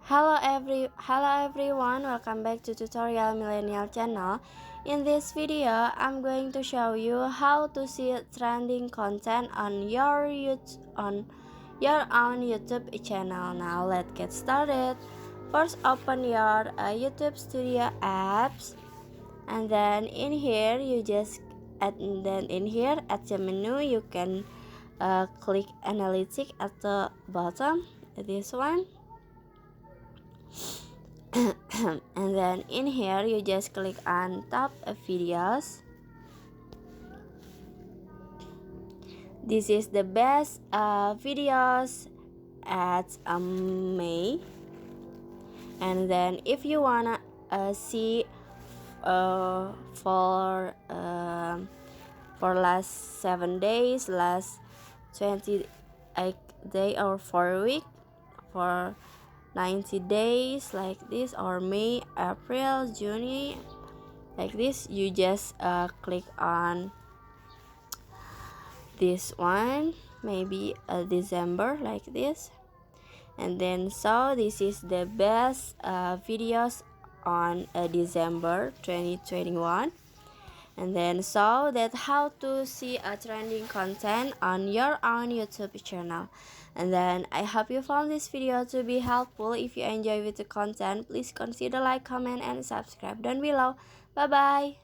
Hello everyone, welcome back to Tutorial Millennial channel. In this video, I'm going to show you how to see trending content on your own YouTube channel. Now let's get started. First, open your YouTube Studio apps, and then in here at the menu you can click Analytics at the bottom. This one. And then in here you just click on top videos. This is the best videos at May. And then if you wanna see for last 7 days, last 28 day or 4 week, for 90 days like this, or May, April, June like this, you just click on this one, maybe December like this. And then so this is the best videos on December 2021. And then so that how to see a trending content on your own YouTube channel. And then I hope you found this video to be helpful. If you enjoy with the content, please consider like, comment, and subscribe down below. Bye bye.